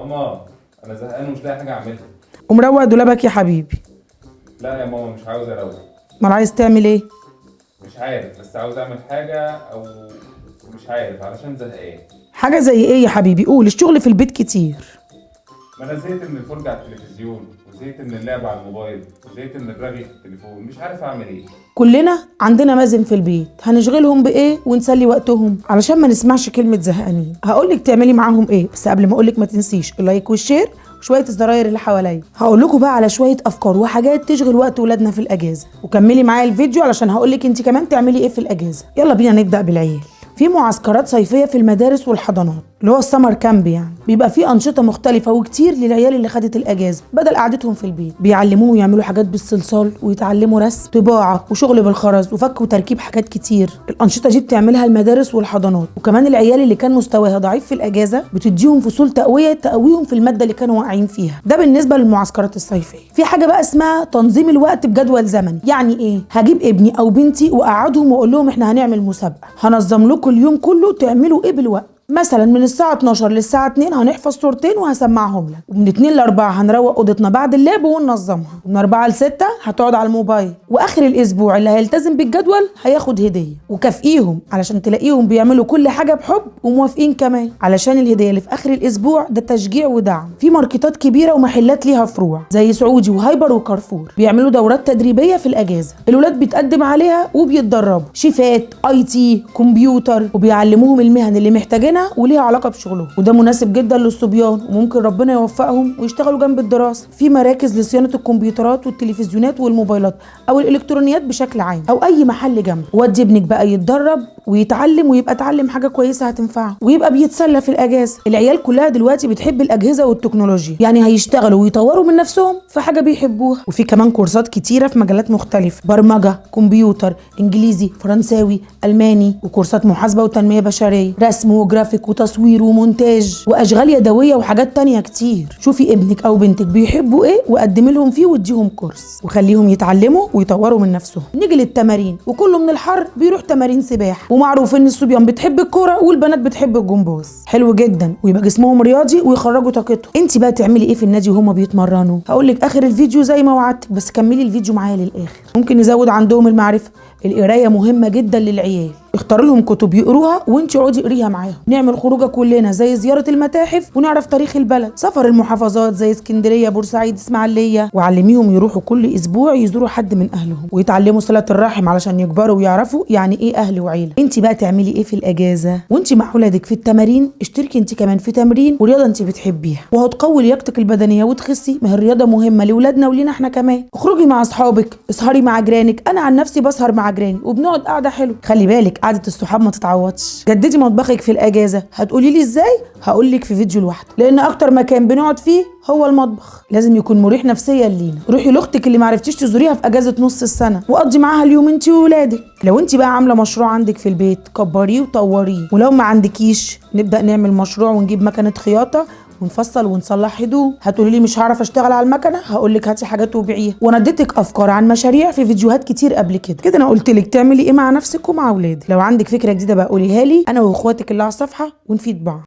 ماما انا زهقان ومش لاقي حاجه اعملها. ومروق دولابك يا حبيبي؟ لا يا ماما مش عاوز اروق. امال عايز تعمل ايه؟ مش عارف بس عاوز اعمل حاجه او مش عارف علشان زهقان. حاجه زي ايه يا حبيبي؟ قول. الشغل في البيت كتير. ما انا زهقت من الفرجه على التلفزيون وزهقت من اللعب على الموبايل وزهقت من الرغي في التليفون، مش عارف اعمل ايه. كلنا عندنا مازن في البيت، هنشغلهم بايه ونسلي وقتهم علشان ما نسمعش كلمه زهقانين؟ هقولك تعملي معاهم ايه، بس قبل ما اقولك ما تنسيش اللايك والشير وشويه الزراير اللي حواليا. هقول لكم بقى على شويه افكار وحاجات تشغل وقت ولادنا في الاجازه، وكملي معايا الفيديو علشان هقولك انت كمان تعملي ايه في الاجازه. يلا بينا نبدا بالعيال. في معسكرات صيفيه في المدارس والحضانات اللي هو السمر كامب، يعني بيبقى فيه انشطه مختلفه وكتير للعيال اللي خدت الاجازه بدل قعدتهم في البيت. بيعلموهم يعملوا حاجات بالصلصال ويتعلموا رسم، طباعه وشغل بالخرز وفك وتركيب حاجات كتير. الانشطه دي بتعملها المدارس والحضانات، وكمان العيال اللي كان مستواها ضعيف في الاجازه بتديهم فصول تقويه تقويهم في الماده اللي كانوا واقعين فيها. ده بالنسبه للمعسكرات الصيفيه. في حاجه بقى اسمها تنظيم الوقت بجدول زمني. يعني ايه؟ هجيب ابني او بنتي واقعدهم واقول لهم احنا هنعمل مسابقه، هنظم لكم اليوم كله تعملوا ايه بالوقت. مثلا من الساعة 12 للساعة 2 هنحفظ صورتين وهسمعهم لك، ومن 2 ل 4 هنروق اوضتنا بعد اللعب وننظمها، ومن 4 ل 6 هتقعد على الموبايل، واخر الاسبوع اللي هيلتزم بالجدول هياخد هدية. وكافئيهم علشان تلاقيهم بيعملوا كل حاجة بحب وموافقين كمان، علشان الهدية اللي في اخر الاسبوع ده تشجيع ودعم. في ماركتات كبيرة ومحلات ليها فروع زي سعودي وهايبر وكارفور بيعملوا دورات تدريبية في الاجازة، الولاد بيتقدم عليها وبيتدربوا شيفات، IT، كمبيوتر، وبيعلموهم المهن اللي محتاجينها وليها علاقه بشغلهم، وده مناسب جدا للصبيان وممكن ربنا يوفقهم ويشتغلوا جنب الدراسه. في مراكز لصيانه الكمبيوترات والتلفزيونات والموبايلات او الالكترونيات بشكل عام، او اي محل جنب. ودي ابنك بقى يتدرب ويتعلم ويبقى اتعلم حاجه كويسه هتنفعه ويبقى بيتسلى في الاجازه. العيال كلها دلوقتي بتحب الاجهزه والتكنولوجيا، يعني هيشتغلوا ويطوروا من نفسهم في حاجه بيحبوها. وفي كمان كورسات كتيره في مجالات مختلفه، برمجه، كمبيوتر، انجليزي، فرنساوي، الماني، وكورسات محاسبه وتنميه بشريه، رسم وجرافيك وتصوير ومونتاج واشغال يدويه وحاجات تانية كتير. شوفي ابنك او بنتك بيحبوا ايه وقدمي لهم فيه واديهم كورس وخليهم يتعلموا ويطوروا من نفسهم. نيجي للتمارين، وكله من الحر بيروح تمارين سباحه، ومعروف ان الصبيان بتحب الكوره والبنات بتحب الجمباز. حلو جدا، ويبقى جسمهم رياضي ويخرجوا طاقتهم. انت بقى تعملي ايه في النادي وهما بيتمرنوا؟ هقول لك اخر الفيديو زي ما وعدتك، بس كملي الفيديو معايا للاخر. ممكن نزود عندهم المعرفه. القرايه مهمه جدا للعيال، اختار لهم كتب يقروها وانت اقعدي اقريها معاهم. نعمل خروجه كلنا زي زياره المتاحف ونعرف تاريخ البلد، سفر المحافظات زي اسكندريه، بورسعيد، اسماعيليه، وعلميهم يروحوا كل اسبوع يزوروا حد من اهلهم ويتعلموا صله الرحم علشان يكبروا ويعرفوا يعني ايه اهل وعيله. انت بقى تعملي ايه في الاجازه وانت مع اولادك في التمارين؟ اشتركي انت كمان في تمرين ورياضه انت بتحبيها وهتقوي لياقتك البدنيه وتخسي. ما هي الرياضه مهمه لاولادنا ولينا احنا كمان. اخرجي مع اصحابك، اسهري مع جيرانك. انا عن نفسي بسهر مع جيراني وبنقعد قعده حلوه. خلي بالك قعده الصحاب ما تتعوضش. جددي مطبخك في الاجازه. هتقولي لي ازاي؟ هقول لك في فيديو لوحده، لان اكتر مكان بنقعد فيه هو المطبخ، لازم يكون مريح نفسيا لينا. روحي لاختك اللي معرفتيش تزوريها في اجازه نص السنه وقضي معاها اليوم انت وولادك. لو انت بقى عامله مشروع عندك في البيت كبريه وطوريه، ولو ما عندكيش نبدا نعمل مشروع ونجيب مكنه خياطه ونفصل ونصلح هدوم. هتقولي لي مش هعرف اشتغل على المكنه، هقول لك هاتي حاجات وبيعيها. وانا اديتك افكار عن مشاريع في فيديوهات كتير قبل كده. انا قلت لك تعملي ايه مع نفسك ومع اولادك. لو عندك فكره جديده بقى قوليها لي، انا واخواتك اللي على الصفحه ونفيد بعض.